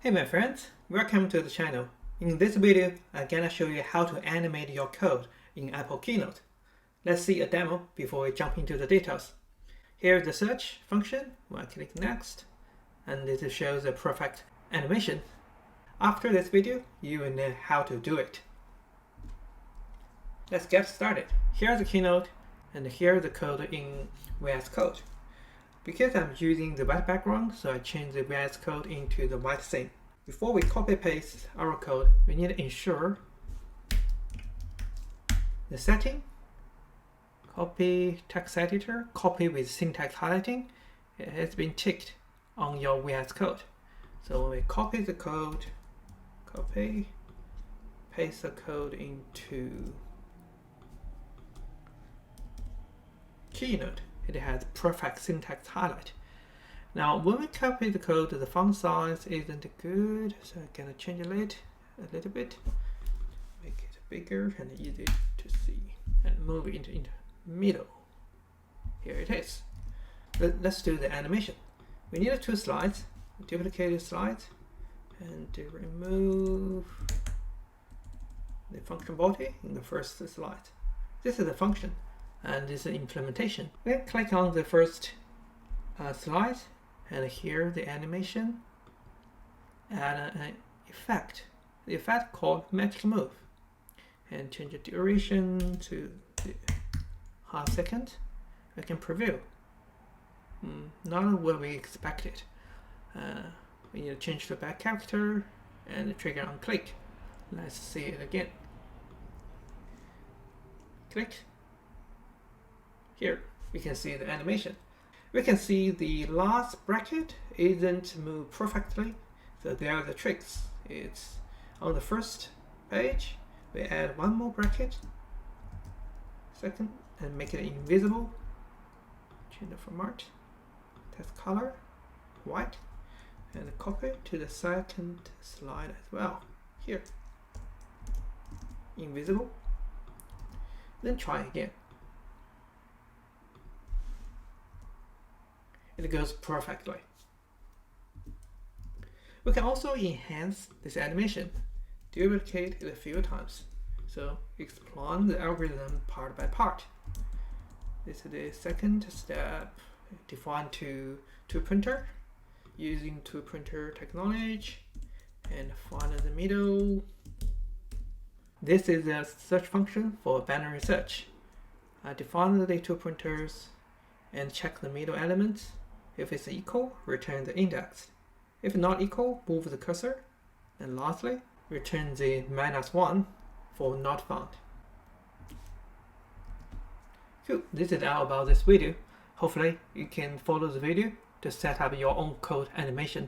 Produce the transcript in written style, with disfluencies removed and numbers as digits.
Hey my friends, welcome to the channel. In this video, I'm gonna show you how to animate your code in Apple Keynote. Let's see a demo before we jump into the details. Here's the search function. We'll click next, and this shows a perfect animation. After this video, you will know how to do it. Let's get started. Here's the Keynote, and here's the code in VS Code. Because I'm using the white background, so I change the VS Code into the white theme. Before we copy paste our code, we need to ensure the setting, copy text editor, copy with syntax highlighting, it has been ticked on your VS Code. So when we copy the code, paste the code into Keynote, it has perfect syntax highlight. Now, when we copy the code, the font size isn't good, so I'm gonna change it a little bit, make it bigger and easy to see, and move it into middle. Here it is. Let's do the animation. We need 2 slides, duplicate the slides, and to remove the function body in the first slide. This is the function, and this is the implementation. Then click on the first slide, and here the animation, add an effect. The effect called magic move, and change the duration to half second. We can preview. Not what we expected. We need to change the back character and the trigger on click. Let's see it again. Click. Here we can see the animation. We can see the last bracket isn't moved perfectly, so there are the tricks. It's on the first page, we add 1 more bracket, second, and make it invisible. Change the format, text color, white, and copy to the second slide as well. Here, invisible. Then try again. It goes perfectly. We can also enhance this animation, duplicate it a few times. So explore the algorithm part by part. This is the second step, define two printer, using 2 printer technology, and find the middle. This is a search function for binary search. Define the 2 printers and check the middle elements. If it's equal, return the index. If not equal, move the cursor. And lastly, return the -1 for not found. Cool. This is all about this video. Hopefully, you can follow the video to set up your own code animation.